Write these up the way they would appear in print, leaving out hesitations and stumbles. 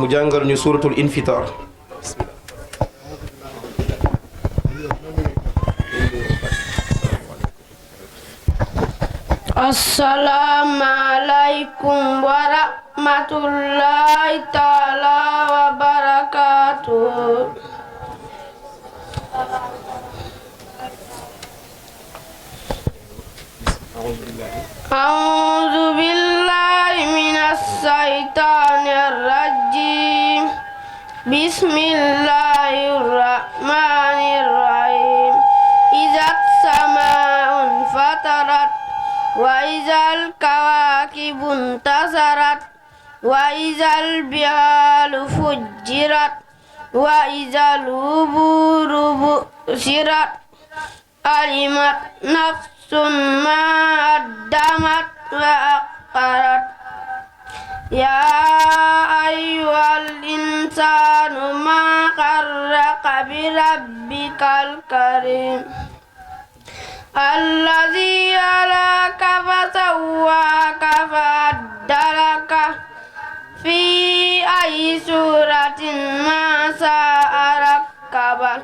mu jàngal ñu suratul infitar. Assalamu alaikum wa rahmatullahi ta'ala wa barakatuh. أعوذ بالله من الشيطان الرجيم بسم الله الرحمن الرحيم إذا السماء انفطرت وإذا الكواكب انتثرت وإذا البحار فجرت وإذا القبور بعثرت علمت نفس ما قدمت وأخرت يا أيها الإنسان ما غرك بربك الكريم الذي خلقك فسواك فعدلك في أي سورة ما شاء ركبك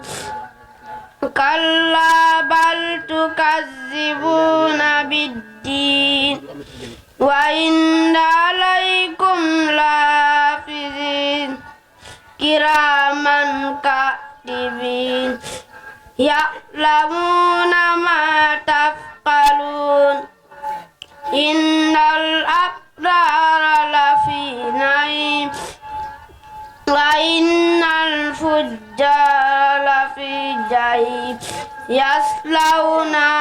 كلا بل تكذبون بالدين وإن عليكم لحافظين كراما كاتبين يعلمون ما تفعلون إن الأبرار لفي نعيم وإن الفجار لفي جحيم يصلونها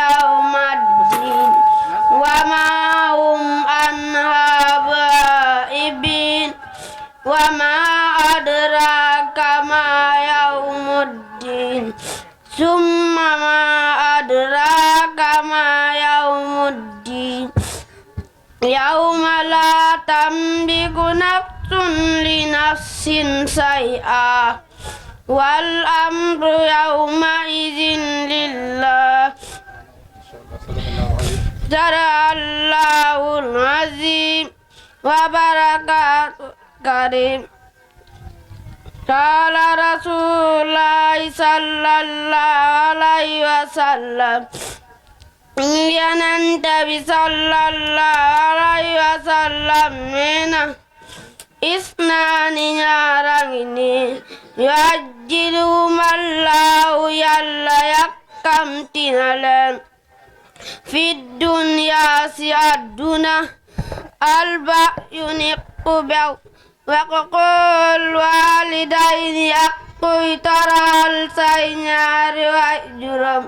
يوم الدين وما هم عنها غائبين وما أدراك ما يوم الدين ثم ما أدراك ما يوم الدين يوم لا تملك نفس لنفس شيئا والأمر يومئذ لله صدق الله العظيم وبركاته كريم قال رسول الله صلى الله عليه وسلم Yonent bi sallallahu alayhi wa sallam neena isnaani ñaara ngi nii yuajjiluhuma Allahu Yàlla yàkkamtina leen fi dunya si àdduna alba yu niqu bew wa qul walidayni ak kuy toral say ñaari waajuram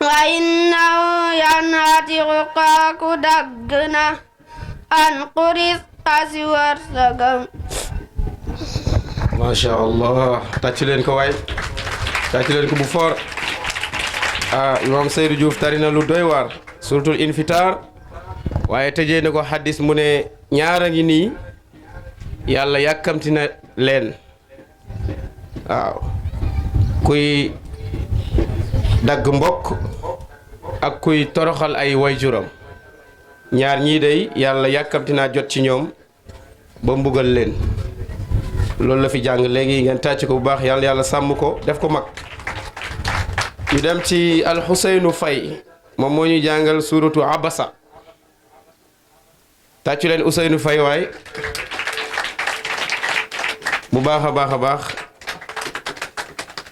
wa innahu yanhatiqu kaaku dagg na an quris kasi wërsëgam. Masha Allah, tàcc leen ko waay, tàcc leen ko bu fort. Imam Seydou Diouf tari na lu doy waar suratul infitar waaye tëjee na ko hadis mu ne ñaara ngi nii yàlla yàkkamti na leen waaw kuy dagg mbokk ak kuy toroxal ay wayjuram ñaar ñii day yàlla yàkkamti naa jot ci ñoom ba mbugal leen loolu la fi jàng léegi ngeen tàcc ko bu baax yàlla yàlla sàmm ko def ko mag. ñu dem ci Alxuseynu Fay moom moo ñu jàngal suratu Abasa tàccu leen Useynu Fay waay bu baax a baax a baax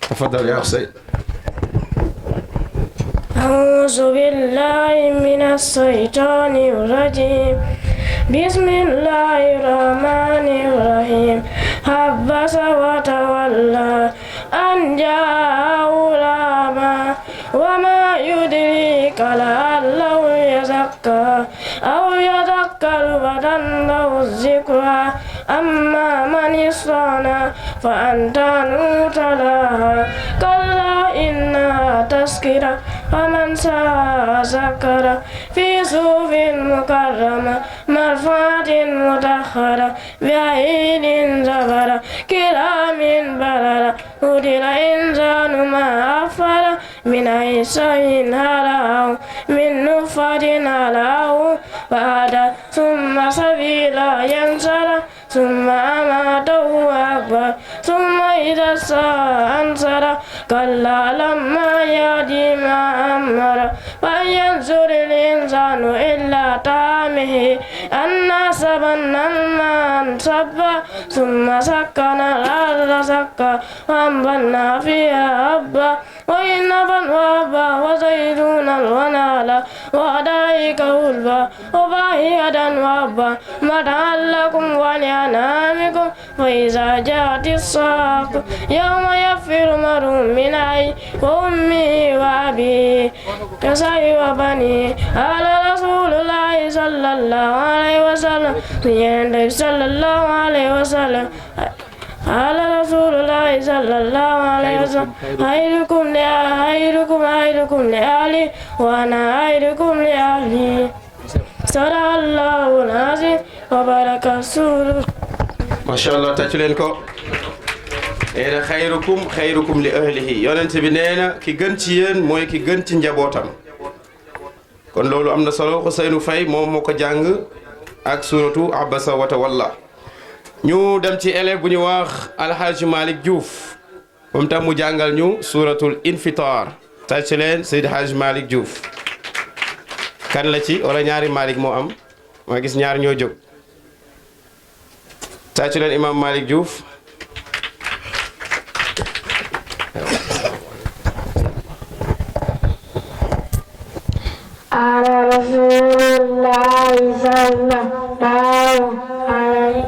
tafadal yaa Usey. أعوذ بالله من الشيطان الرجيم بسم الله الرحمن الرحيم عبس وتولى أن جاءه الأعمى وما يدريك لعله يزكى أو يذكر فتنفعه الذكرى أما من استغنى فأنت عنه تلهى كلا إنها تذكرة فمن شاء ذكر في صحف مكرمة مرفوعة مطهرة بأيد سفرة كرام بررة قتل الإنسان ما أكفره من أي شيء خلقه من نطفة خلقه فهدى ثم سبيلا ينسر ثم أماته أكبر ثم إذا الساعة أنصر كلا لما يأتي ما أمر فلينظر الإنسان إلى طعامه أنا صببنا الماء صبا ثم سكنا الأرض سكا وأنبتنا فيها حبا وعنبا وحبا وزيتونا ونخلا وحدائق غلبا وفاكهة وأبا متاعا لكم ولأنعامكم فإذا جاءت الصاخة يوم يفر المرء من أخيه وأمه وأبيه وصاحبه وبنيه قال رسول الله صلى الله عليه وسلم صلى الله عليه وسلم قال رسول الله صلى الله عليه وسلم خيركم لأهلي وأنا خيركم لأهلي صدق الله العظيم وبارك رسوله. ما شاء الله تاكلينكو ene khayrukum li ahlihi yonente bi neena ki gën ci yéen mooy ki gën ci njabootam kon loolu am na solo Ousseynou Faye moom moo ko jàng ak suratu abasa wa tawalla ñu dem ci élève bu ñu wax Alhaji Malick Diouf moom tam mu jàngal ñu suratul infitar tàcc leen Seydi Hadji Malick Diouf kan la ci wala ñaari Malick moo am ma gis ñaar ñoo jóg tàcc leen imam Malick Diouf على رسول الله صلى الله عليه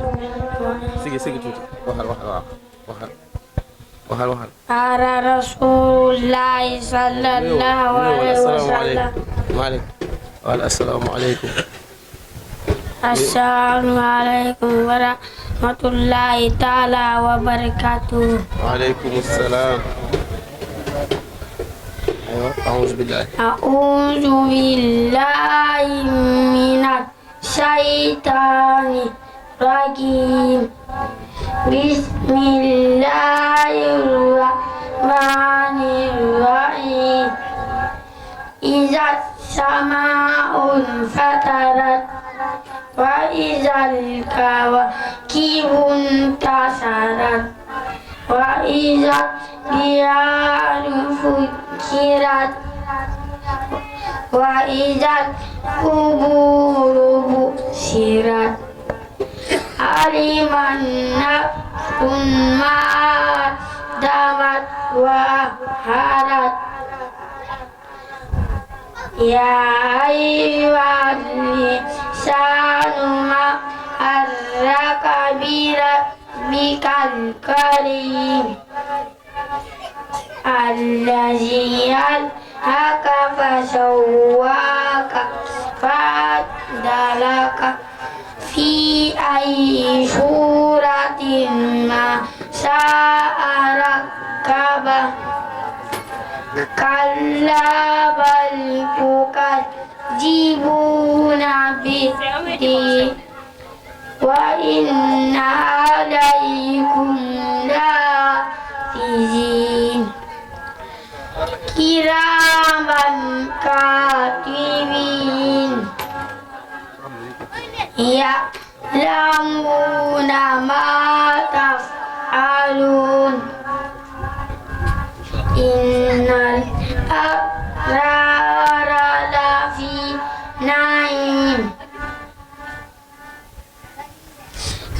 سيجي توتي وحل على رسول الله صلى الله عليه وسلم مالك السلام عليكم السلام عليكم ورحمة الله تعالى وبركاته. وعليكم السلام. أيوة أعوذ بالله من الشيطان الرجيم. بسم الله الرحمن الرحيم. إذا السماء انفطرت وإذا الكواكب انتثرت وإذا البحار فجرت وإذا القبور بعثرت علمت نفس ما قدمت وأخرت يا أيها الإنسان ما غرك بربك الكريم الذي ألهمك فسواك فعدلك في أي صورة ما شاء ركبك كلا بل تكذبون بالدين وإن عليكم لحافظين كراما كاتبين يعلمون ما تفعلون إن الأبرار لفي نعيم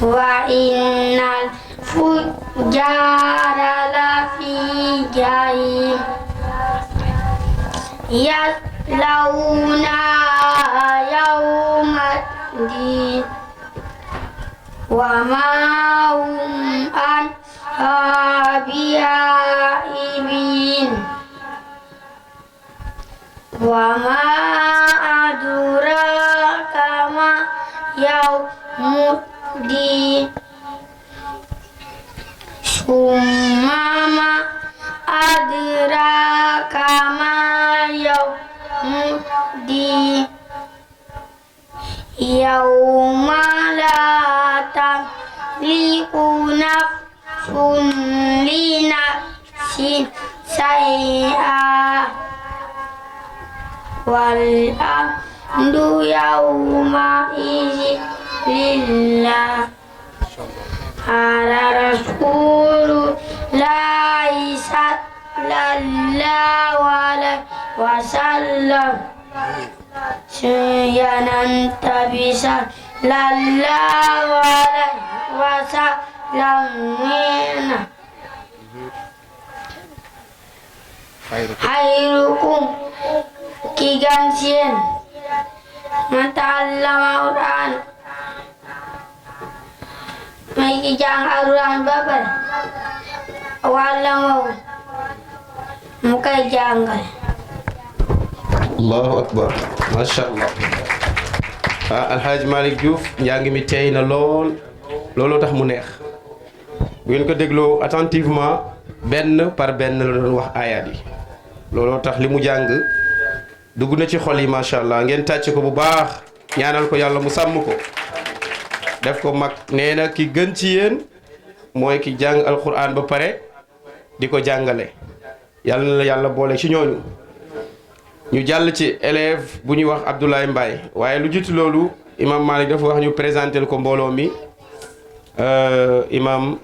وإن الفجار لفي جحيم يصلونها يوم الدين وما هم عنها بغائبين وما أدراك ما يوم الدين ثم ما أدراك ما يوم الدين يوم لا تملك نفس لنفس شيئا والأمر يومئذ لله. على رسول الله صلى الله عليه وسلم ينتبه صلى الله عليه وسلم خيركم ki gan ci yéen man ta'allama Alxuraan may ki jàng Alxuraan ba pare walla mu koy jàngal. Allahu akbar masha Allah. Alhaji Malick Diouf njàng mi teey na looloo tax mu neex bu ngeen ko dégloo attentivement benn par benn la doon wax aayaat yi looloo tax li mu jàng dugg na ci xol yi macha allah ngeen tàcc ko bu baax ñaanal ko yàlla mu sàmm ko def ko mag nee na ki gën ci yéen mooy ki jàng alquran ba pare di ko jàngale yàlla na la yàlla boole ci ñooñu. ñu jàll ci élève bu ñuy wax Abdoulaye Mbaye waaye lu jiitu loolu imam Malick dafa wax ñu présenté ko mbooloo mi imam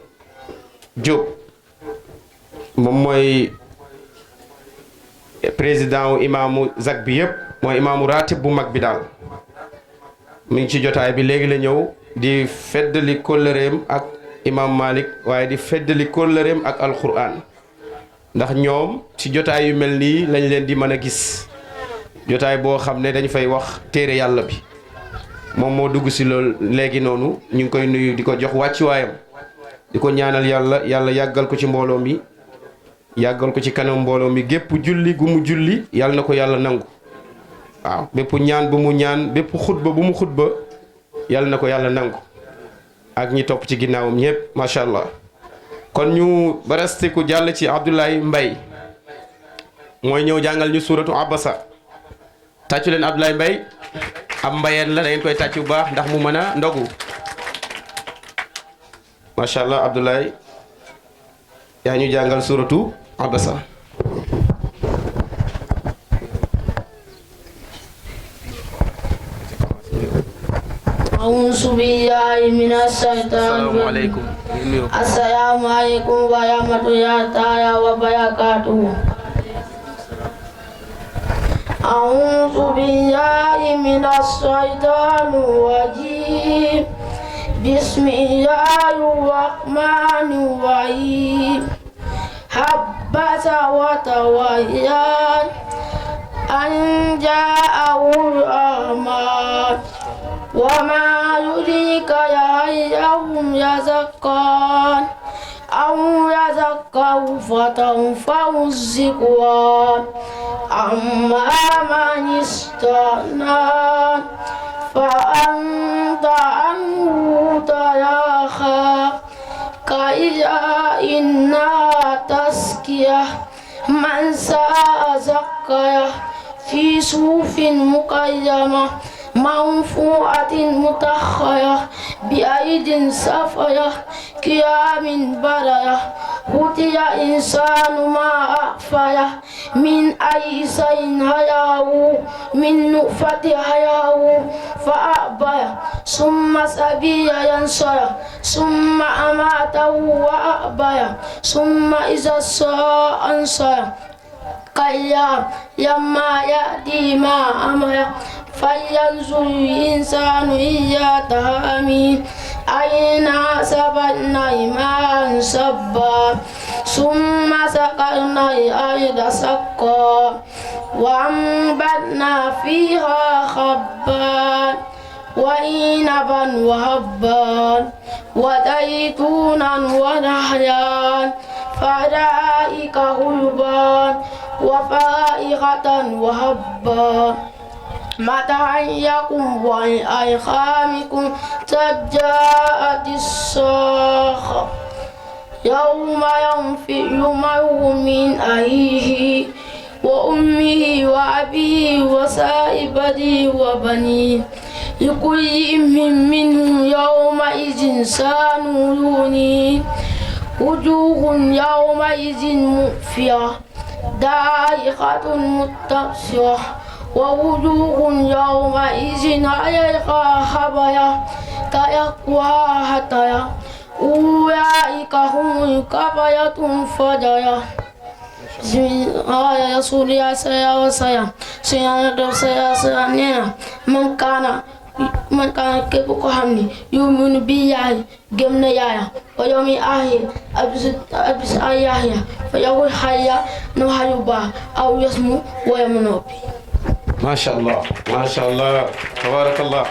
Diop moom mooy président wu imaamu zak bi yëpp mooy imaamu ratib bu mag bi daal mi ngi ci jotaay bi léegi la ñëw di feddali kóllëreem ak imam Malick waaye di feddali kóllëreem ak alquran ndax ñoom ci jotaay yu mel nii lañ leen di mën a gis jotaay boo xam ne dañ fay wax téere yàlla bi moom moo dugg si loolu léegi noonu ñu ngi koy nuyu di ko jox wàccuwaayam di ko ñaanal yàlla yàggal ko ci mbooloo mi yàggal ko ci kanam mbooloo mi gépp julli gu mu julli yàlla na ko yàlla nangu waaw bépp ñaan bu mu ñaan bépp xutba bu mu xutba yàlla na ko yàlla nangu ak ñi topp ci ginnaawam ñëpp macha allah. kon ñu barastiku jàll ci Abdoulaye Mbaye mooy ñëw jàngal ñu suuratu Abasa tàccu leen Abdoulaye Mbaye am mbayeen la da ngeen koy tàcc bu baax ndax mu mën a ndogu macha allah. Abdoulaye yaa ñu jàngal suuratu Abasa. أعوذ بالله من الشيطان الرجيم. السلام عليكم ورحمة الله تعالى وبركاته. أعوذ بالله من الشيطان الرجيم. بسم الله الرحمن الرحيم. حبس وتولى أن جاءه الأعمى وما يدريك لعلهم يزكون أو يذكر فتنفع الذكرى أما من استغنى فأنت عنه تلاقى كلا إنها تزكية من شاء ذكره في صحف مقيمة مرفوعة مطهرة بأيد سفرة كرام بررة قتل الإنسان ما أكفره من أي شيء خلقه من نطفة خلقه فأكبره ثم السبيل يسره ثم أماته وأكبره ثم إذا الساء أنصره كلا لما يأتي ما أمره فلينظر الإنسان إلى طعامه أين سبقنا الماء سبا ثم سقرنا الأرض سقا وأنبتنا فيها حبا وعنبا وحبا وزيتونا ونخلا فحدائق غلبا وفاكهة وحبا متاعا لكم ولأنعامكم جاءت الصاخة يوم ينفر المرء من أخيه وأمه وأبيه وصاحبته وبنيه لكل منهم يومئذ شأن يغنيه وجوه يومئذ مسفرة ضاحكة مستبشرة ووجوه يومئذ عليها غبرة يقوى حتى أولئك هم الكفرة الفجرة يا رسول يا سيا وسيا سيا نينا من كان képp ko xam ni yu'minu billahi gëm na Yàlla wa yawmil aaxir ak bis ay Yahya fa yaqul hayya na wax yu baax aw yasmu wala mu noppi. macha allah tabarakallah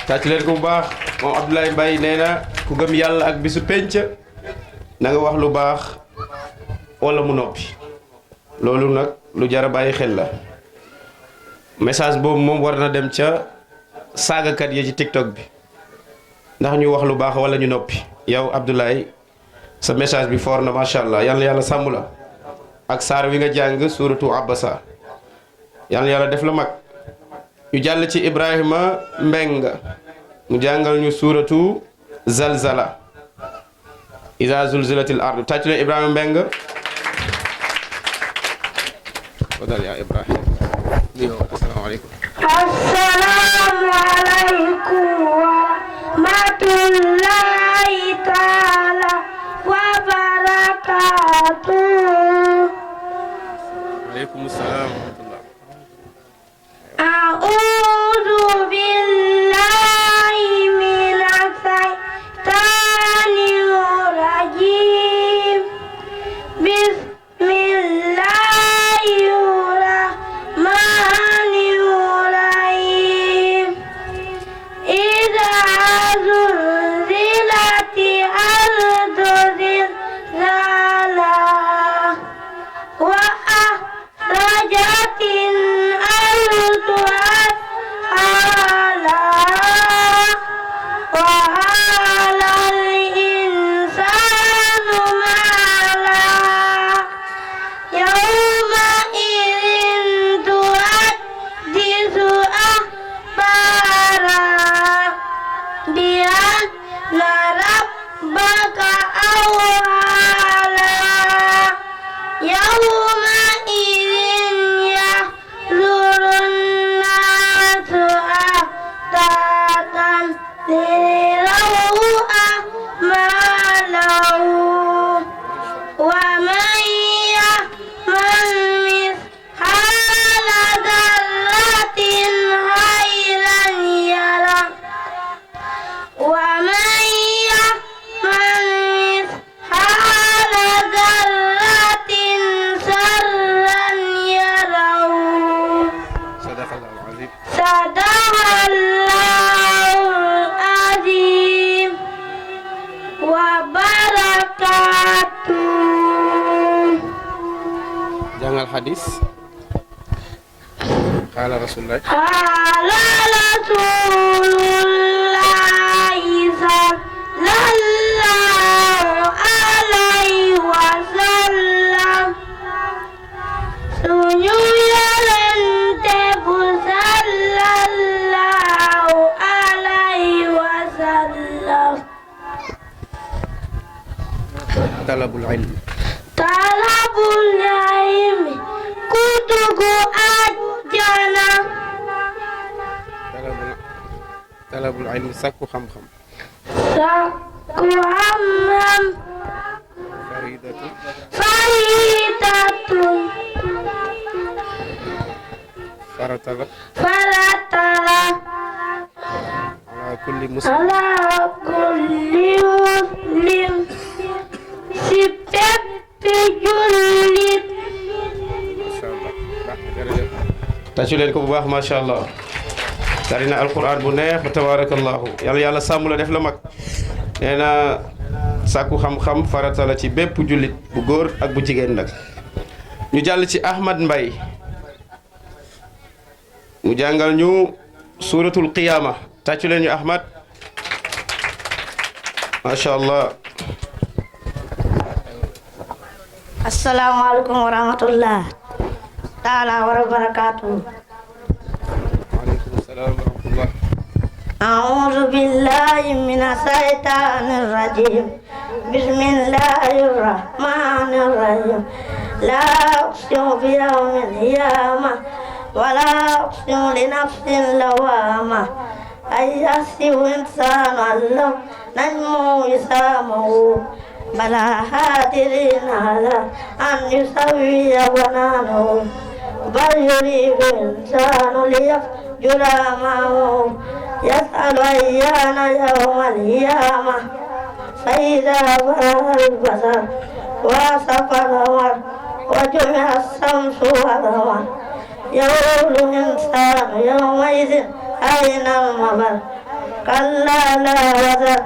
tàcc leen ko bu baax moom Abdoulaye Mbaye nee na ku gëm yàlla ak bisu penc na nga wax lu baax wala mu noppi loolu nag lu jar a bàyyi xel la message boobu moom war na dem ca saagakat yi ci TikTok bi ndax ñu wax lu baax wala ñu noppi yow Abdoulaye sa message bi foor na macha allah yal na yàlla sàmm la ak saar wi nga jàng suuratu Abasa yal na yàlla def la mag ñu jàll ci Ibrahima Mbeng mu jàngal ñu suuratu Zalzala iza zulzilatil ardu tàcc leen Ibrahima Mbeng wadal yaa Ibrahima asalaamaaleykum Assalamu alaikum wa rahmatullahi ta'ala wa barakatuh. Alaikum assalam wa rahmatullah. A'udhu billahi minash shaitanir rajim. Bismillahirrahmanirrahim. Idza zulzilati ardu zilzalaha wa akhrajatil ardu athqalaha wa qalal insanu ma laha yawma idhin tuhaddisu akhbaraha bi anna rabbaka awha laha yawma idhin yahdhuru an-nasu ashtatan liyaraw a'malahum wa man ya'mal mithqala dharratin khayran yarah wa man ya'mal mithqala dharratin sharran yarah. Sadaqallahul azim. Sadaqallahul azim wa barakatuh. Jàngal hadis qala rasulullah Qala Rasulullahi sallallahu alaihi wasallam suñu yonente bu sallallahu alaihi wasallam talabul ilm talabul ilmi kutugu ajjana talabul ilm sakku xam-xam sakku xam-xam faridatu faridatun faratala faratala ala kulli muslim ala kulli muslim si bépp jullit. masha Allah baax na jërëjëf tàccu leen ko bu baax masha Allah tari na alquran bu neex fa tabarakallahu yàlla yàlla sàmm la def la mag nee na sàkku xam-xam farata la ci bépp jullit bu góor ak bu jigéen nag ñu jàll ci Ahmad Mbay mu jàngal ñu suratul qiyama tàccu leen ñu Ahmad masha Allah. Assalamu alaikum warahmatullah taala wa barakatuh. Waaleykum salaam wa rahmatullah. A'udzu billahi minas syaitonir rajim. Bismillahirrahmanirrahim. La uqsimu bi yawmil qiyamah wa la uqsimu li nafsin lawamah أن يحسب إنسان أن لم نجمع عظامه بلى قادرين على أن يسوي بنانه بل يريد الإنسان ليفجر أمامه يسأل أيان يوم القيامة فإذا برق البصر وخسف القمر وجمع الشمس والقمر يقول الإنسان يومئذ أين المفر كلا لا وزر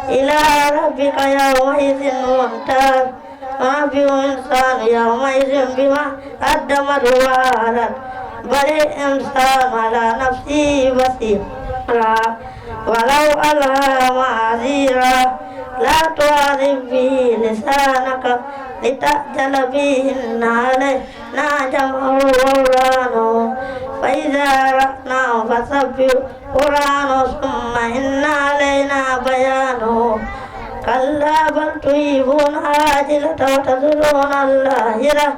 إلى ربك يومئذ منتهى ما الإنسان يومئذ بما قدمت وأخرت بل الإنسان على نفسه بصيرا ولو ألهى معاذيرا لا تعذب به لسانك لتأجل به إن علينا جمعه وقرآنه فإذا قرأناه فسبح قرآنه ثم إن علينا بيانه كلا بل تحبون العاجلة وتذرون الآخرة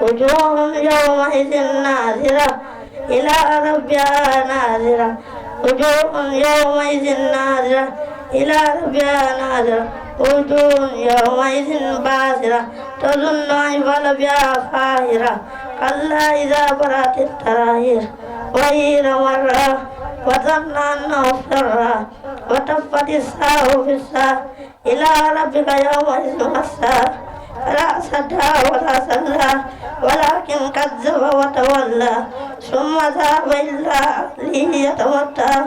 وجوه يومئذ ناظرة إلى ربها ناظرة وجوه يومئذ ناظرة إلى ربها ناظرة وجوه يومئذ باسرة تظن أن يفعل بها فاحرة كلا إذا برأت التراهير وهي مرة وظن أنه افترى وتفت الساق بالساق إلى ربك يومئذ المساق فلا صدق ولا صلى ولكن كذب وتولى ثم ذهب إلى أهله يتمتع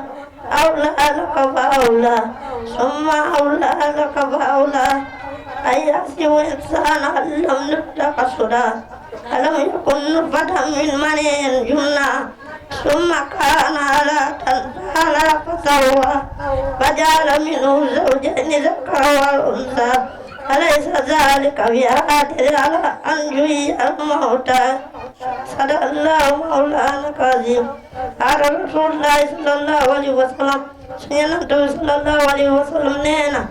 أولى لك فأولى ثم أولى لك فأولى أن يحسب إنسان أن لم نتق سدى ألم يكن نطفة من مني جمنة ثم كان على فسوى فجعل منه زوجين ذكر والأنثى أليس ذلك بقادر على أن يحيي الموتى صدق الله مولانا العظيم قال رسول الله صلى الله عليه وسلم سيدنا صلى الله عليه وسلم نينا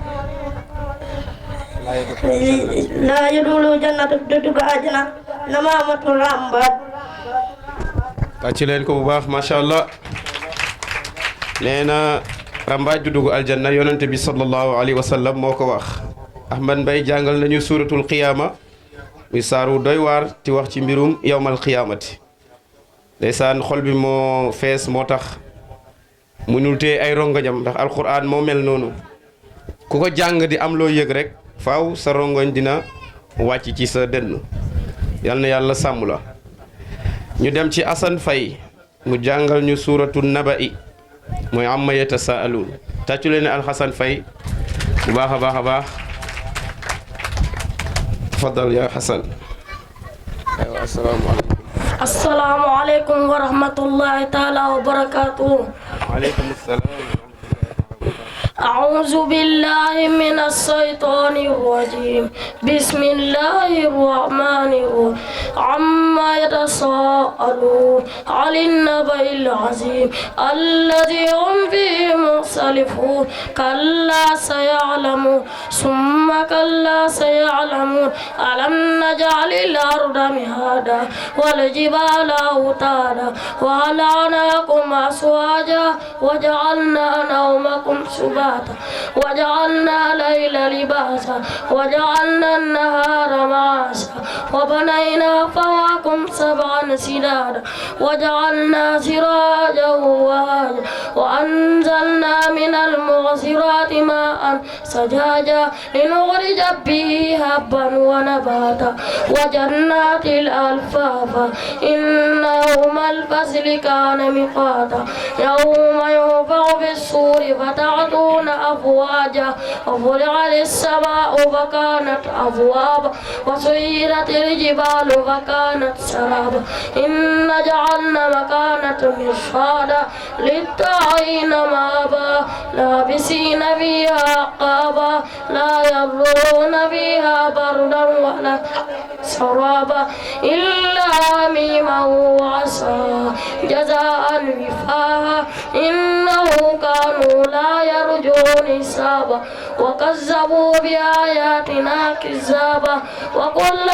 لا يدخل جنة الدجاج أجنة نمامة الرمبات tàcc leen ko bu baax macha allah nee na rambaaj du dugg aljanna yonente bi sallallahu alayhi wa sallam moo ko wax Ahmad Mbaye jàngal nañu suuratul qiyaama muy saaru doy waar ti wax ci mbirum yawmal qiyaamati ndeysaan xol bi moo fees moo tax munul tee ay rongoñam ndax alquran moo mel noonu ku ko jàng di am loo yëg rek faaw sa rongoñ dina wàcc ci sa dënn yal na yàlla sàmm la ñu dem ci Assane Faye mu jàngal ñu suuratu naba'i mooy amma yatasaaluun tàccu leen Alxasan Faye bu baax a baax a baax tafadal ya Xasan aywa assalaamu aleykum wa rahmatullahi taala wa barakaatuhu waaleykum salaam أعوذ بالله من الشيطان الرجيم بسم الله الرحمن الرحيم عما يتساءلون عن النبأ العظيم الذي هم فيه مختلفون كلا سيعلمون ثم كلا سيعلمون ألم نجعل الأرض مهادا والجبال أوتادا وجعلناكم أزواجا وجعلنا نومكم سباتا وجعلنا الليل لباسا وجعلنا النهار معاشا وبنينا فوقكم سبعا شدادا وجعلنا سراجا وهاجا وأنزلنا من المعصرات ماء ثجاجا لنخرج به حبا ونباتا وجنات الألفافا إن يوم الفصل كان ميقاتا يوم ينفخ في الصور فتعطون أفواجا وفتحت السماء فكانت أبوابا وسيرت الجبال فكانت سرابا إن جعلنا مكانة مرصادا للطاغين مآبا لابسين فيها عقابا لا يضرون فيها بردا ولا سرابا إلا حميما وعصا جزاء وفاقا إنه كانوا لا يرجون حسابا وكذبوا بآياتنا كنا كذابا وكل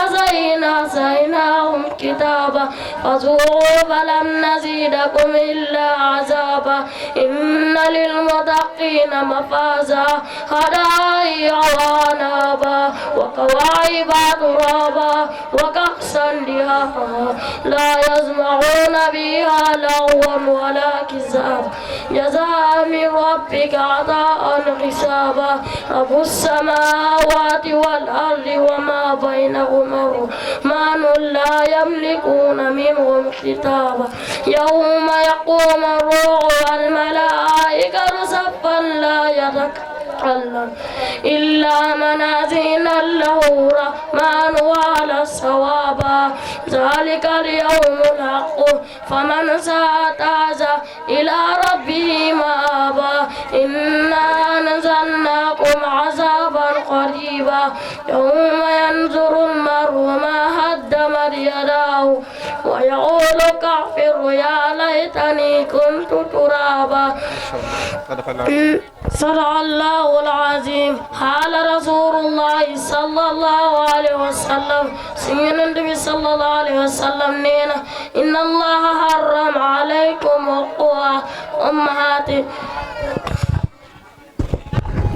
زيناهم كتابا فذوقوا فلن نزيدكم إلا عذابا إن للمتقين مفازا حدائق وأعنابا وكواعب ترابا وكأسا دهاقا لا يسمعون بها لغوا ولا كذابا جزاء من ربك عطاء حسابا رب السماوات والأرض وما بينهما الرحمن لا يملكون منهم كتابا يوم يقوم الروح والملائكة صفا لا يتكلم إلا من أذن له الرحمن وعلى الصواب ذلك اليوم الحق فمن ساتعز إلى ربه مآبا إنا أنزلناكم عذابا قريبا يوم ينظر المرء ما قدمت يداه ويقول كافر يا ليتني كنت ترابا صدق الله العظيم قال رسول الله صلى الله عليه وسلم سيدنا النبي صلى الله عليه وسلم نينا إن الله حرم عليكم وقوع أمهاتكم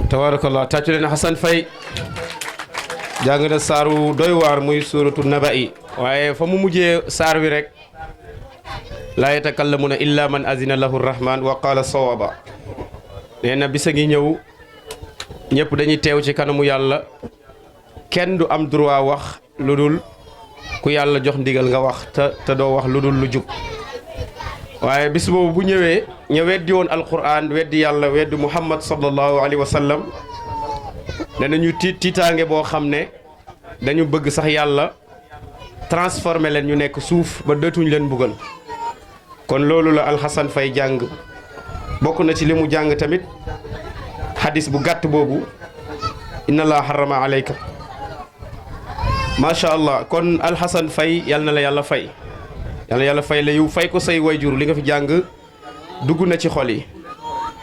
tabarakallah tàccu leen Hassan Faye jàng na saaru doy waar muy suuratu naba'i waaye fa mu mujjee saar wi rek laa yatakallamuna illa man azina lahu rahman wa qala sawaba nee na bisa ngi ñëw ñëpp dañuy teew ci kanamu yàlla kenn du am droit wax lu dul ku yàlla jox ndigal nga wax te doo wax lu dul lu jub waaye bis boobu bu ñëwee ña weddi woon alquran weddi yàlla weddi muhammad sallallahu alayhi wa sallam danañu tiitaange boo xam ne dañu bëgg sax yàlla transformer leen ñu nekk suuf ba dootuñ leen mbugal kon loolu la Alxasan Fay jàng bokk na ci li mu jàng tamit hadis bu gàtt boobu inna allah harrama alayka macha allah kon Alxasan Fay yal na la yàlla fay yal na yàlla fay la yu fay ko say wayjur li nga fi jàng dugg na ci xol yi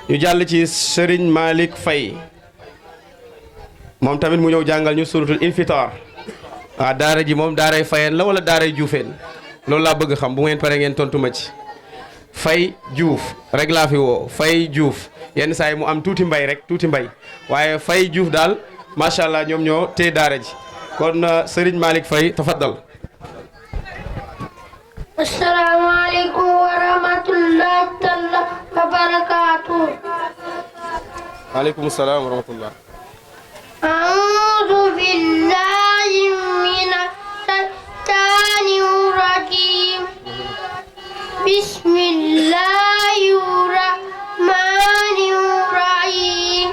ñu jàll ci Serigne Malick Faye moom tamit mu ñëw jàngal ñu suratul infitar waaw daara ji moom daaray Fayeen la wala daaray Juufeen loolu laa bëgg xam bu ngeen pare ngeen tontu ma ci Fay Juuf rek laa fi woo Fay Juuf yenn saa yi mu am tuuti mbay rek tuuti mbay waaye Fay Juuf daal macha allah ñoom ñoo téye daara ji kon Serigne Malick Faye tafaddal. Assalamu alaikum wa rahmatullahi ta'ala wa barakatuh. Alaikum assalam wa rahmatullah. A'udhu billahi minash shaitanir rajim. Bismillahirrahmanirrahim.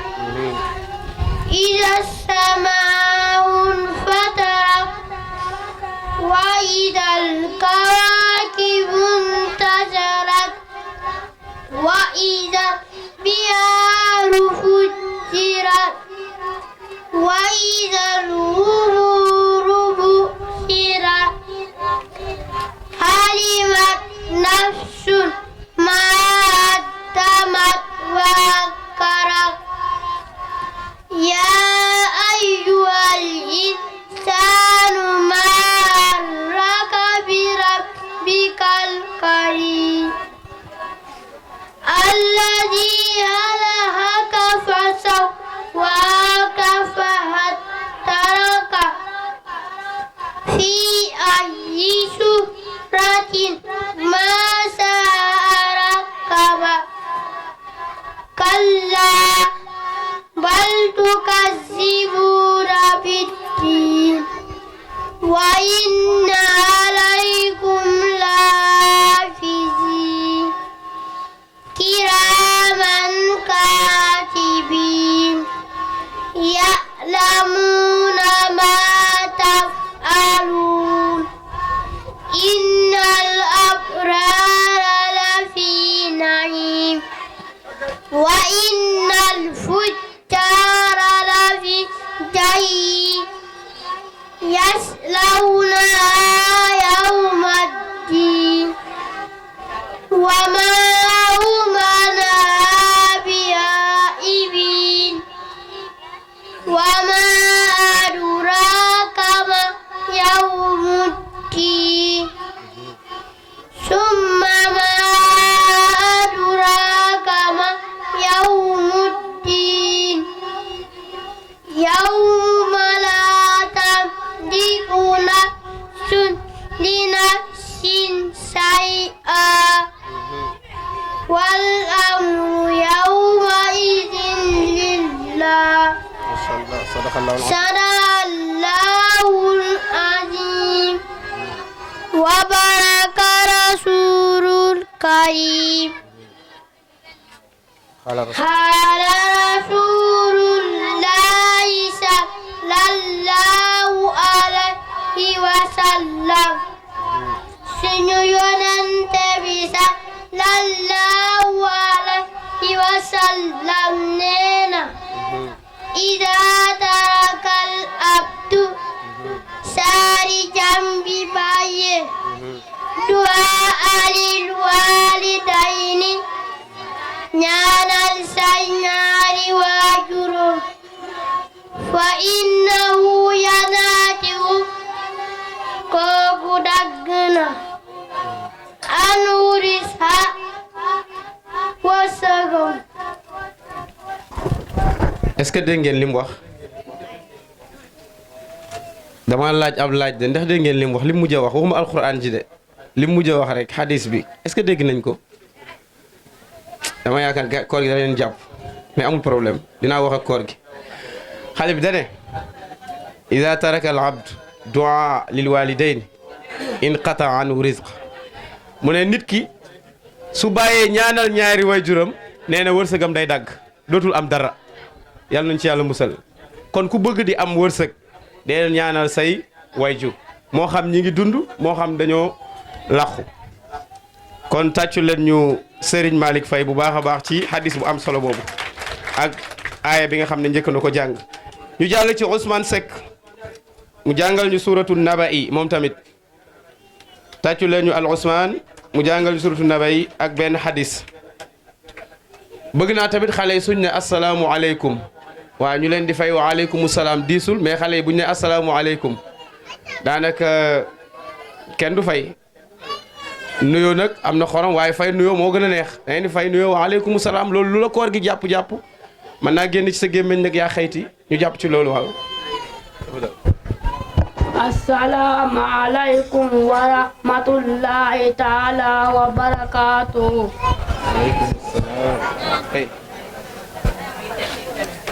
Idza as-samaa'u fatarat wa idal kawakibu intasarat wa idza biharu fujirat wa idza al-quburu bu'thirat halimat nafsun ma qaddamat wa akharat ya ayyuhal insanu ma gharraka bi rabbikal karim alladhi khalaqaka fasawwaka fahaddaraka fi ayyi suratin ma sha'a rakkaba kalla bal tukazzibuna bid-din wa inna alaykum lahafizin kiraman katibin ya'lamuna ma taf'alun innal abrara lafi na'im wa innal fujjara lafi jahim yaslawnaha yawmaddin wa ma hum anha bi'aibin wa ma وبارك رسول الكريم قال رسول الله صلى الله عليه وسلم suñu yonente bi sallallahu alayhi wa sallam neena ida tarakal abdu saari jambi baye du'a alil walidayni ñaanal say ñaari waajur fa innahu yanaatiwu kooku dagg na anurisa wasagam. est-ce que dégg ngeen li mu wax dama laaj ab laaj de ndax dégg ngeen li mu wax li mu mujj a wax waxuma alxuraan ji de li mu mujj a wax rek xadis bi est-ce que dégg nañ ko dama yaakaar koor gi da leen jàpp mais amul problème dinaa wax ak koor gi xale bi dane ida taraka al abd du'a lil walidayn inqata anhu rizq mu ne nit ki su bàyyee ñaanal ñaari waajuram nee na wërsëgam day dagg dootul am dara yàlla nañ ci yàlla musal kon ku bëgg di am wërsëg dee ñaanal say waajur moo xam ñi ngi dund moo xam dañoo làqu kon tàccu leen ñu Serigne Malick Faye bu baax a baax ci hadis bu am solo boobu ak aaya bi nga xam ne njëkk na ko jàng ñu jàll ci Ousmane Seck mu jàngal ñu suratu naba'i moom tamit tàccu leen ñu al Ousmane mu jàngal ñu suratu naba'i ak benn hadis bëgg naa tamit xale yi suñ ne asalaamualeykum waaw ñu leen di fay wa aleykum salaam diisul mais xale yi buñ ne asalaamualeykum daanaka kenn du fay nuyoo nag am na xorom waaye fay nuyoo moo gën a neex da ngeen di fay nuyoo wa aleykum salaam loolu lu la koor gi jàpp-jàpp mën naa génn ci sa gémmiñ nag yaa xayti ñu jàpp ci loolu waaw. السلام عليكم ورحمة الله تعالى وبركاته. وعليكم السلام.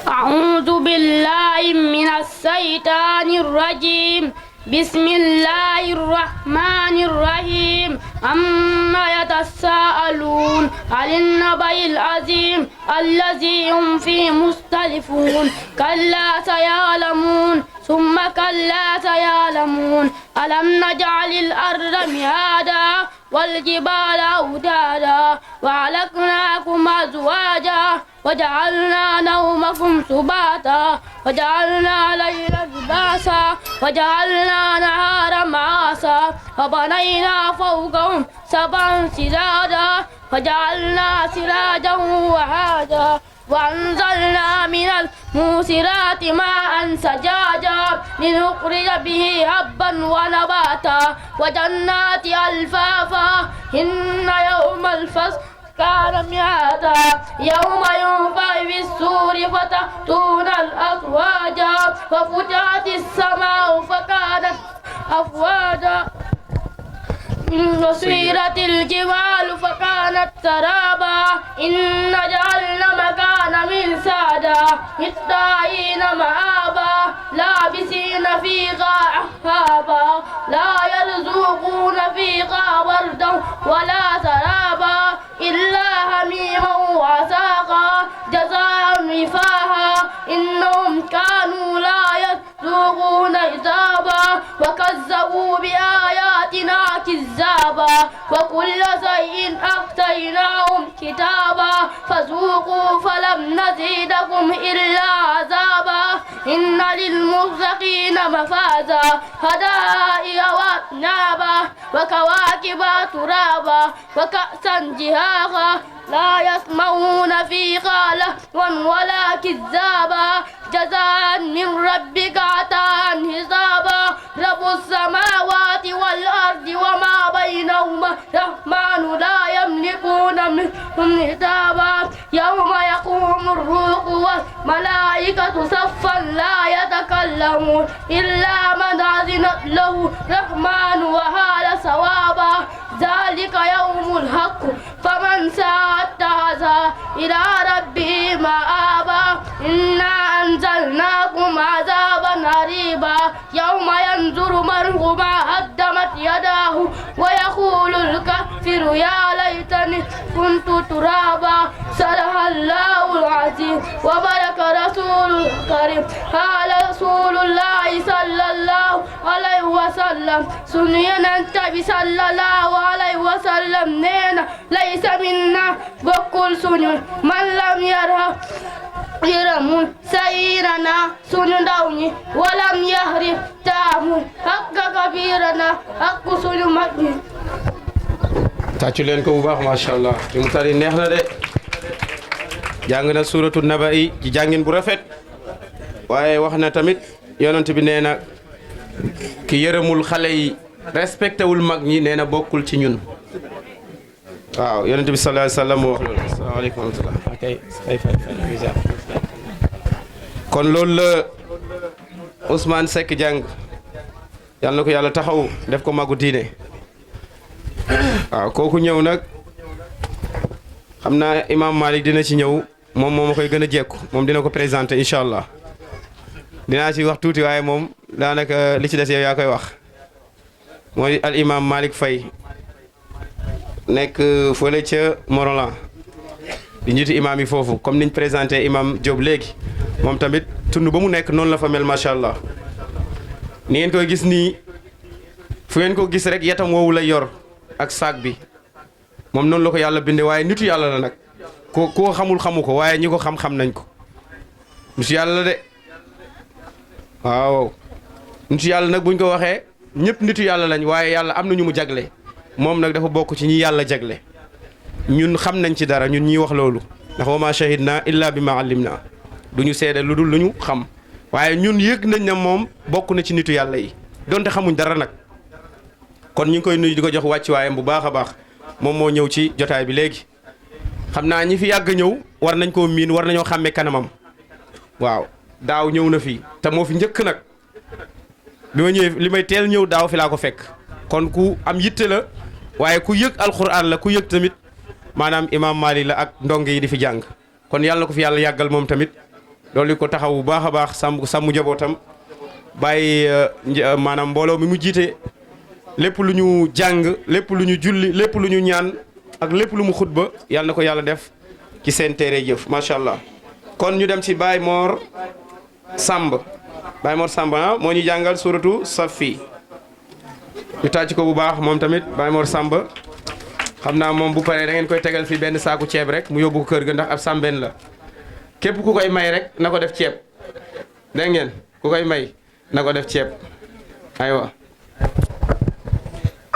أعوذ بالله من الشيطان الرجيم. بسم الله الرحمن الرحيم. عما يتساءلون عن النبأ العظيم الذي هم فيه مختلفون كلا سيعلمون ثم كلا سيعلمون ألم نجعل الأرض مهادا والجبال أوتادا وخلقناكم أزواجا وجعلنا نومكم سباتا وجعلنا ليلا لباسا وجعلنا نهارا معاشا وبنينا فوقهم سبعا شدادا وجعلنا سراجا وهاجا وأنزلنا من الموسرات ماء سجاجا لنخرج به حبا ونباتا وجنات ألفافا إن يوم الفصل كان ميعادا يوم ينفخ في الصور فتأتون الأفواجا وفتحت السماء فكانت أفواجا وسيرت الجبال فكانت سرابا إن جهنم كان مرصادا للطاغين مآبا لابسين فيها أحقابا لا يذوقون فيها بردا ولا شرابا إلا حميما وساقا جزاء وفاقا إنهم كانوا لا يذوقون عذابا وكذبوا بآياتنا كذابا وكل شيء أحصيناهم كتابا فذوقوا فلم نزيدكم إلا عذابا إن للمتقين مفازا حدائق وأعنابا وكواكب ترابا وكأسا دهاقا لا يسمعون فيها لهوا ولا كذابا جزاء من ربك عطاء حسابا رب السماوات والأرض وما بينهما الرحمن لا يملكون منهم حسابا يوم يقوم الروح والملائكة صفا لا يتكلمون إلا من أذن له الرحمن وحال صوابا ذلك يوم الحق فمن شاء اتخذ إلى ربه مآبا إنا أنزلناكم عذابا قريبا يوم ينظر من ما قدمت يداه ويقول الكافر يا ليتني كنت ترابا صدق الله العظيم وبارك رسول الكريم قال رسول الله صلى الله عليه وسلم سنينا النبي صلى الله عليه وسلم نينا ليس منا بكل سنين من لم يرحم سيرنا سندوني ولم يهرب تامو حق كبيرنا حق سنمتني tàccu leen ko bu baax macha allah li mu tari neex na de jàng na suuratu naba yi ci jàngin bu rafet waaye wax na tamit yonent bi nee na ki yërëmul xale yi respecté wul mag ñi nee na bokkul ci ñun waaw yonent bi sallallahu alayhi wa sallam moo wax loolu asalaamaaleykum wa rahmatullah okay fay kon loolu la Ousmane Seck jàng yàlla na ko yàlla taxaw def ko magu diine waaw kooku ñëw nag xam naa imam Malik dina ci ñëw moom moo ma koy gën a jekku moom dina ko présenté incha allah dinaa ci wax tuuti waaye moom daanaka li ci des yow yaa koy wax mooy al imam Malik Faye nekk fële ca Morolan di njiitu imam yi foofu comme niñ présenté imam Diop léegi moom tamit tund ba mu nekk noonu la fa mel macha allah ni ngeen koy gis nii fu ngeen ko gis rek yatam woowu lay yor ak saak bi moom noonu la ko yàlla bindee waaye nitu yàlla la nag ko xamul xamu ko waaye ñi ko xam nañ ko nitu yàlla la de waaw nitu yàlla nag buñ ko waxee ñëpp nitu yàlla lañ waaye yàlla am na ñu mu jagle moom nag dafa bokk ci ñi yàlla jagle ñun xam nañ ci dara ñun ñiy wax loolu ndax wa ma shahidna illa bi ma allimna du ñu seede lu dul lu ñu xam waaye ñun yëg nañ ne moom bokk na ci nitu yàlla yi donte xamuñ dara nag kon ñu ngi koy nuyu di ko jox wàccuwaayam bu baax a baax moom moo ñëw ci jotaay bi léegi xam naa ñi fi yàgg ñëw war nañ koo miin war nañoo xàmmee kanamam waaw daaw ñëw na fi te moo fi njëkk nag bi ma ñëwee li may teel ñëw daaw fi laa ko fekk kon ku am yitte la waaye ku yëg alxuraan la ku yëg tamit maanaam imam Malik la ak ndong yi di fi jàng kon yàlla ko fi yàlla yàggal moom tamit loolu ko taxaw bu baax a baax sàmm njabootam bàyyi maanaam mbooloo mi mu jiite lépp lu ñu jàng lépp lu ñu julli lépp lu ñu ñaan ak lépp lu mu xutba yàlla na ko yàlla def ci seen téere jëf macha allah kon ñu dem ci Baye Mor Samb Baye Mor Samb moo ñu jàngal suratu Safi ñu tàcc ko bu baax moom tamit Baye Mor Samb xam naa moom bu paree da ngeen koy tegal fii benn saaku ceeb rek mu yóbbu ko kër ga ndax ab sàmbeen la képp ku koy may rek na ko def ceeb dégg ngeen ku koy may na ko def ceeb aywa.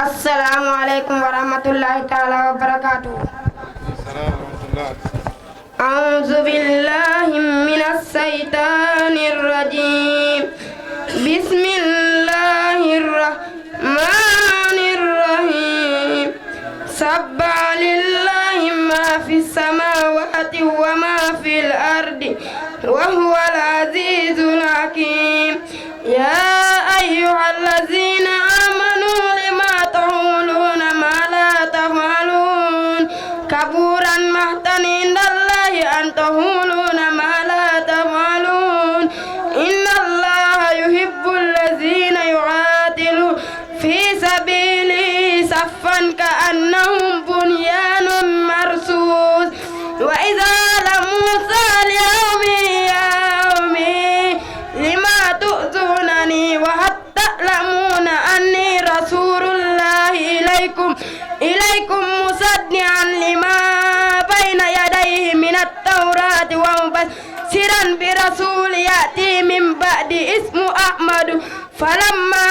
Assalamu alaikum wa rahmatullahi ta'ala wa barakatuh. A'udhu billahi minash shaitanir rajim. Bismillahir rahmanir rahim. Sabbaha lillahi ma fis samawati wa ma fil ardi wa huwal azizul hakim. Ya ayyuhallazina amanu تقولون ما لا تفعلون كبورا مقتا عند الله أن تقولون ما لا تفعلون إن الله يحب الذين يقاتلون في سبيله صفا كأنهم بنيان مرصوص وإذا لموسى ليومي لما تؤذونني وحتى تعلمون أني رسول إليكم مصدقا لما بين يديه من التوراة ومبشرا برسول يأتي من بعد اسمه أحمد فلما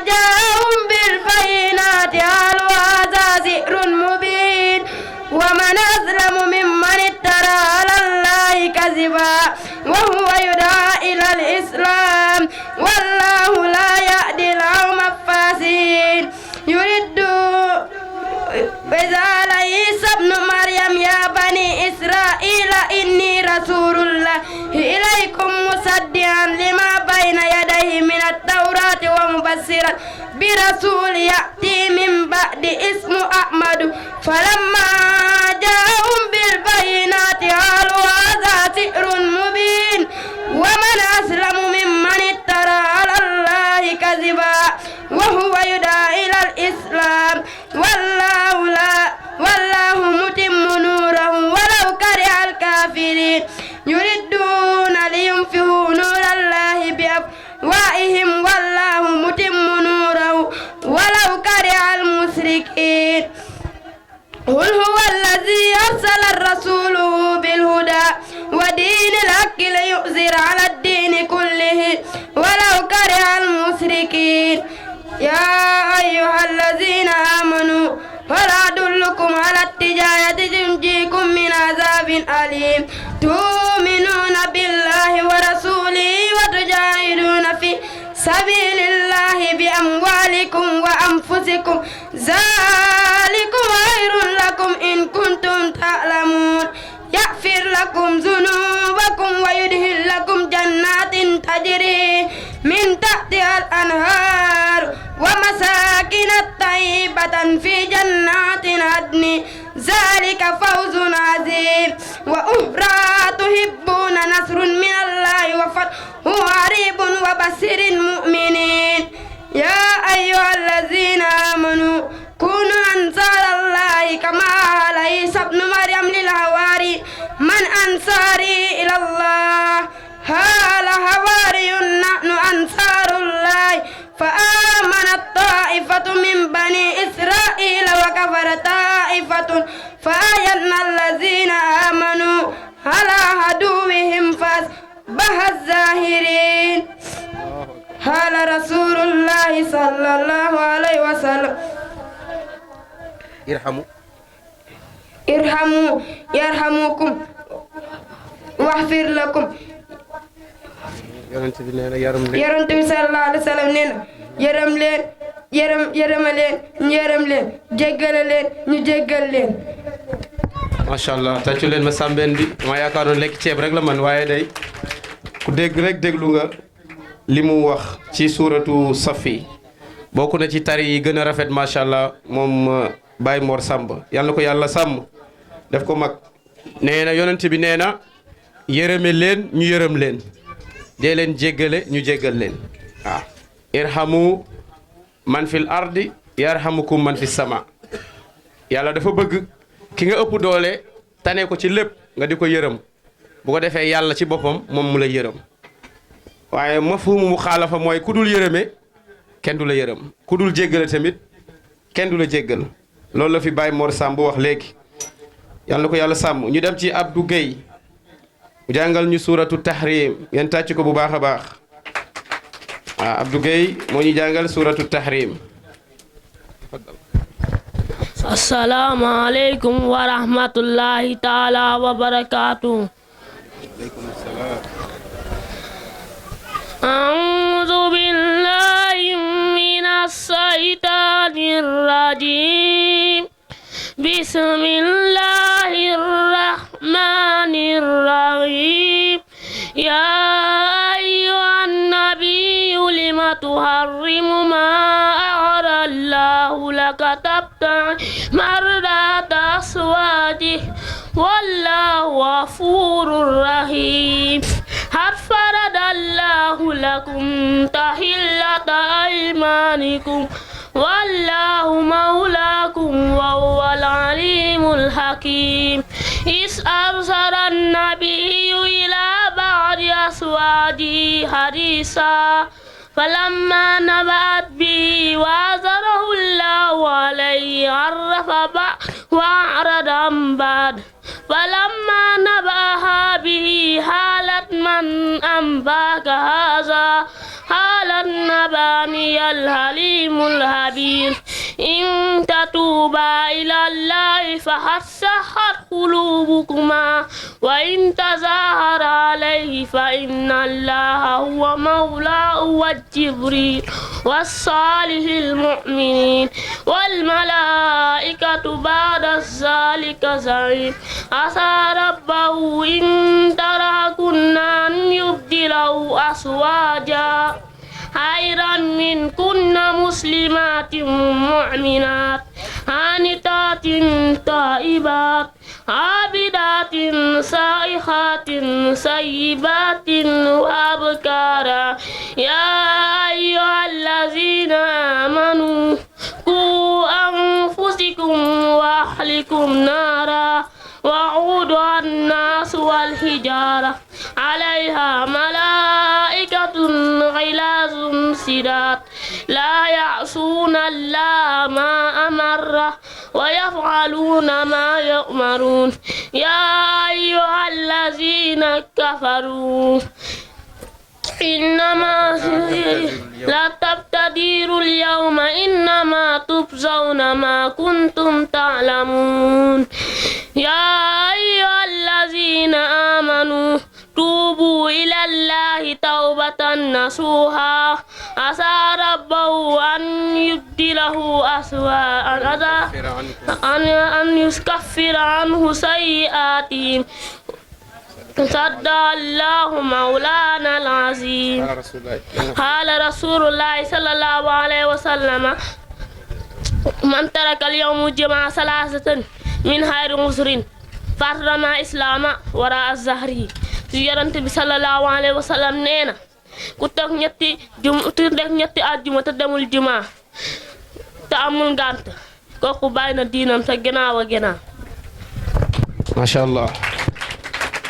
جاءهم بالبينات قالوا هذا سحر مبين ومن أظلم ممن افترى على الله كذبا وهو يدعى إلى الإسلام والله لا يهدي القوم الفاسقين يريد وقال عيسى ابن مريم يا بني إسرائيل إني رسول الله إليكم مصدقا لما بين يديه من التوراة ومبشرا برسول يأتي من بعد اسمه أحمد فلما جاءهم بالبينات قالوا هذا سحر مبين ومن أظلم ممن افترى على الله كذبا أفواههم والله متم نوره ولو كره المشركين قل هو الذي أرسل الرسول بالهدى ودين الحق ليظهر على الدين كله ولو كره المشركين يا أيها الذين آمنوا هل أدلكم على التجارة تنجيكم من عذاب أليم تؤمنون بالله ورسوله وتجاهدون في سبيل الله بأموالكم وأنفسكم ذلكم خير لكم إن كنتم تعلمون يغفر لكم ذنوبكم ويدخل لكم جنات تجري من تحتها الأنهار ومساكن طيبة في جنات عدن ذلك فوز عظيم وأخرى تحبون نصر من الله وفتح قريب وبشر المؤمنين يا أيها الذين آمنوا كونوا أنصار الله كما قال عيسى ابن مريم للحواري من أنصاري إلى الله قال حواري نحن أنصار الله فآمنت طائفة من بني إسرائيل وكفر طائفة فأيدنا الذين آمنوا على عدوهم فأصبح الظاهرين قال رسول الله صلى الله عليه وسلم ارحموا يرحمكم واغفر لكم yonent bi sallallahu alayhi wa sallam nee na yërëm leen yërëma leen ñu yërëm leen jéggale leen ñu jéggal leen macha allah tàccu leen ma sàmbeen bi ma yaakaaroon lekk ceeb rek la man waaye day ku dégg rek déglu nga li mu wax ci suuratu Safi bokk na ci tari yi gën a rafet macha allah moom Baye Mor Samb yal na ko yàlla sàmm def ko mag nee na yonent bi nee na yërëme leen ñu yërëm leen dee leen jéggale ñu jéggal leen waaw irhamu man fil ardi yarhamukum man fis sama yàlla dafa bëgg ki nga ëpp doole tane ko ci lépp nga di ko yërëm bu ko defee yàlla ci boppam moom mu la yërëm waaye mafhumu mu xaalafa mooy ku dul yërëme kenn du la yërëm ku dul jéggale tamit kenn du la jéggal loolu la fi Baye Mor Samb wax léegi yàlla na ko yàlla sàmm ñu dem ci Abdou Gueye mu jàngal ñu suuratu tahrim ngeen tàcc ko bu baax a baax waaw Abdou Gueye moo ñu jàngal suuratu tahrim assalaamu aleykum wa rahmatullahi taala wa barakaatuh أعوذ بالله من الشيطان الرجيم بسم الله الرحمن الرحيم يا أيها النبي لم تحرم ما أحل الله لك تبتغي مرضات أزواجك والله غفور رحيم قد فرض الله لكم تحلة أيمانكم والله مولاكم وهو العليم الحكيم إذ أرسل النبي إلى بعض أزواجه حديثا فلما نبأت به وأظهره الله عليه عرف بعض وأعرض عن بعض فلما نبأها به حالت من أنباك هذا قالت نبأني الحليم الخبير إن تتوبا إلى الله فقد صحت قلوبكما وإن تظاهر عليه فإن الله هو مولاه وجبريل والصالح المؤمنين والملائكة بعد ذلك زعيم عسى ربه إن تركن أن يبدله أزواجا خيرا منكن مسلمات مؤمنات قانتات تائبات عابدات سائحات سيبات وأبكارا يا أيها الذين آمنوا قوا أنفسكم وأهلكم نارا وقودها الناس والحجارة عليها ملائكة ملائكة غلاظ شداد لا يعصون الله ما أمره ويفعلون ما يؤمرون يا أيها الذين كفروا إنما لا تبتديروا اليوم إنما تجزون ما كنتم تعلمون يا أيها الذين آمنوا توبوا إلى الله توبة نصوحا عسى ربه أن يبدله أن يكفر عنه سيئاتهم صدق الله مولانا العظيم قال رسول الله صلى الله عليه وسلم من ترك اليوم جمع ثلاثة من خير مسر فرما إسلام وراء الزهري Yonent bi sallallahu alayhi wa sallam nee na ku toog ñetti àjjuma te demul juma te amul ngànt kooku bàyyi na diinam sa ginnaaw a ginnaaw. macha allah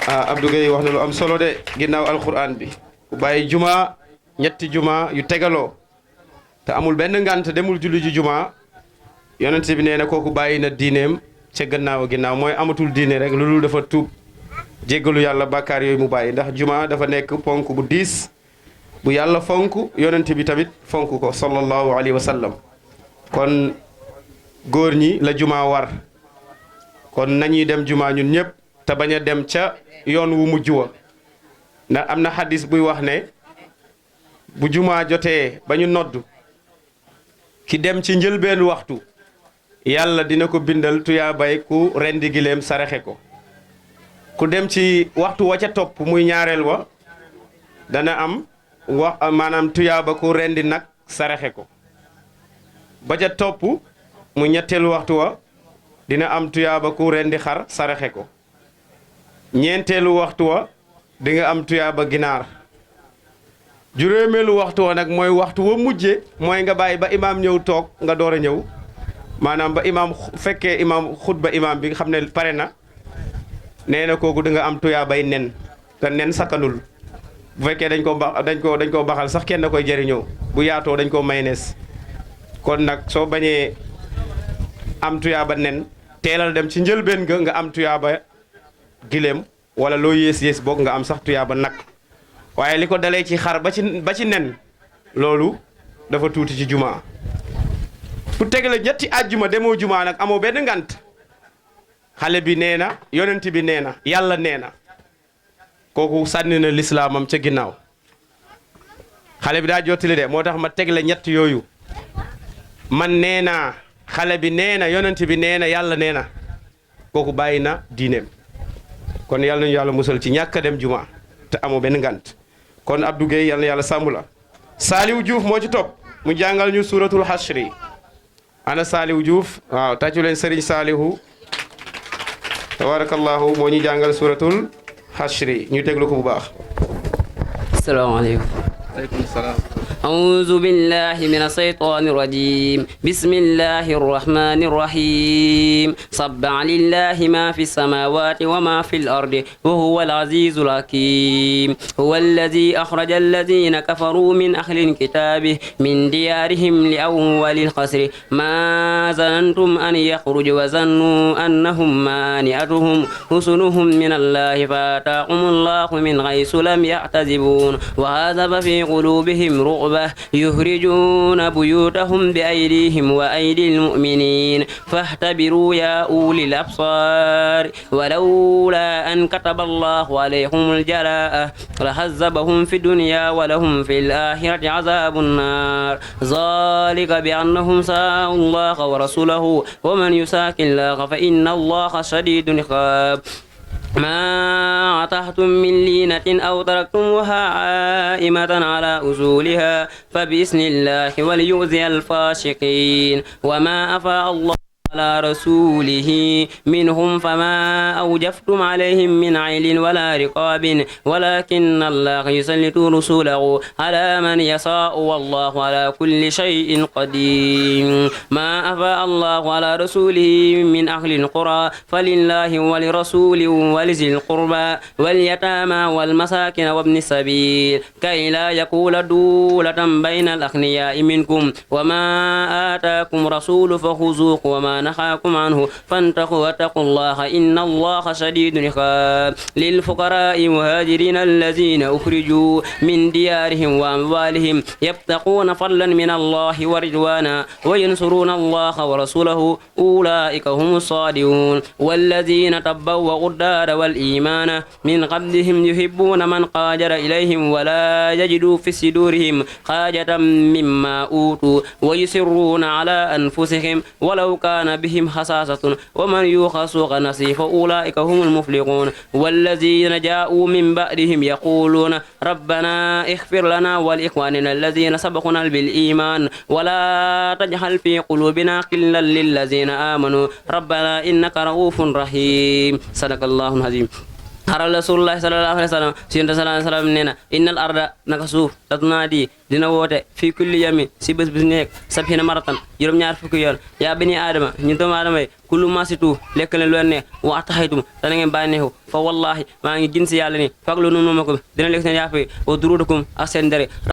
Abdou Gueye wax na lu am solo de ginnaaw alquran bi ku bàyyi juma ñetti juma yu tegaloo te amul benn ngànt demul julli ji juma Yonent bi nee na kooku bàyyi na diineem ca gannaaw a ginnaaw mooy amatul diine rek loolu dafa tuub. jéggalu yàlla bàkkaar yooyu mu bàyyi ndax juma dafa nekk ponk bu diis bu yàlla fonk yonent bi tamit fonk ko sallallahu alayhi wa sallam kon góor ñi la juma war kon nañuy dem juma ñun ñëpp te bañ a dem ca yoon wu mujj wa ndax am na xadis buy wax ne bu juma jotee ba ñu nodd ki dem ci njëlbeen waxtu yàlla dina ko bindal tuyaabay ku rendi gileem saraxe ko ku dem ci waxtu wa ca topp muy ñaareel wa dana am maanaam tuyaaba ku rendi nag saraxe ko ba ca topp mu ñetteelu waxtu wa dina am tuyaaba ku rendi xar saraxe ko ñeenteelu waxtu wa di nga am tuyaaba ginaar juróomeelu waxtu wa nag mooy waxtu wa mujje mooy nga bàyyi ba imaam ñëw toog nga door a ñëw maanaam ba imaam fekkee imaam xutba imaam bi nga xam ne pare na nee na kooku di nga am tuyaabay nen te nen sakkanul bu fekkee dañ koo baxal sax kenn koy jëriñoo bu yaatoo dañ koo maynees kon nag soo bañee am tuyaaba nen teelal dem ci njëlbeen nga am tuyaaba gileem wala loo yées boog nga am sax tuyaaba nag waaye li ko dalee ci xar ba ci nen loolu dafa tuuti ci juma bu tegale ñetti àjjuma demoo juma nag amoo benn ngant xale bi nee na yonent bi nee na yàlla nee na kooku sànni na lislaamam ca ginnaaw xale bi daa jottali de moo tax ma tegle ñett yooyu man nee naa xale bi nee na yonent bi nee na yàlla nee na kooku bàyyi na diineem kon yàlla nañu yàlla musal ci ñàkk a dem juma te amoo benn ngant kon Abdou Gueye yàlla na yàlla sàmm la Saliou Diouf moo ci topp mu jàngal ñu suratul hashri ana Saliou Diouf waaw tàccu leen Serigne Saliou tabarakallahu moo ñu jàngal suratul hashri ñu déglu ko bu baax. asalaamaaleykum. aleykum salaam. أعوذ بالله من الشيطان الرجيم بسم الله الرحمن الرحيم سبح لله ما في السماوات وما في الأرض وهو العزيز الحكيم هو الذي أخرج الذين كفروا من أهل الكتاب من ديارهم لأول الحشر ما ظننتم أن يخرجوا وظنوا أنهم مانعتهم حصنهم من الله فآتاهم الله من حيث لم يحتسبون وهذا في قلوبهم رعب يخرجون بيوتهم بأيديهم وأيدي المؤمنين فاهتبروا يا أولي الأبصار ولولا أن كتب الله عليهم الجلاء لعذبهم في الدنيا ولهم في الآخرة عذاب النار ذلك بأنهم ساءوا الله ورسوله ومن يساق الله فإن الله شديد العقاب ما أطعتم من لينة أو تركتموها عائمة على أصولها فبإذن الله وليخزي الفاسقين وما أفاء الله على رسوله منهم فما أوجفتم عليهم من عيل ولا رقاب ولكن الله يسلط رسوله على من يشاء والله على كل شيء قدير ما أفاء الله على رسوله من أهل القرى فلله ولرسوله ولذي القربى واليتامى والمساكين وابن السبيل كي لا يكون دولة بين الأغنياء منكم وما آتاكم رسول فخذوه وما نهاكم عنه فانتقوا واتقوا الله إن الله شديد العقاب للفقراء المهاجرين الذين أخرجوا من ديارهم وأموالهم يبتغون فضلا من الله ورضوانا وينصرون الله ورسوله أولئك هم الصادقون والذين تبوأوا الدار والإيمان من قبلهم يحبون من هاجر إليهم ولا يجدوا في صدورهم حاجة مما أوتوا ويسرون على أنفسهم ولو كان بهم حساسة ومن يوق سوء نفسه فأولئك هم المفلحون والذين جاءوا من بعدهم يقولون ربنا اغفر لنا ولإخواننا الذين سبقونا بالإيمان ولا تجعل في قلوبنا غلا للذين آمنوا ربنا إنك رؤوف رحيم صدق الله العظيم قال رسول الله صلى الله عليه وسلم سيدنا صلى الله عليه وسلم نينا إن الأرض نكسوف تتنادي dina woote fi kulli yami si bés bis nekk sabhina maratan juróom-ñaar fukki yoon yaa bani aadama ñu doomu aadama yi kullu masitu lekk leen lu leen neex wa taxaytum dana ngeen bànneexu fa wallahi maa ngi gin si yàlla ni faglu nunu ma ko dina lekk seen yàpp yi wa durudakum ak seen dere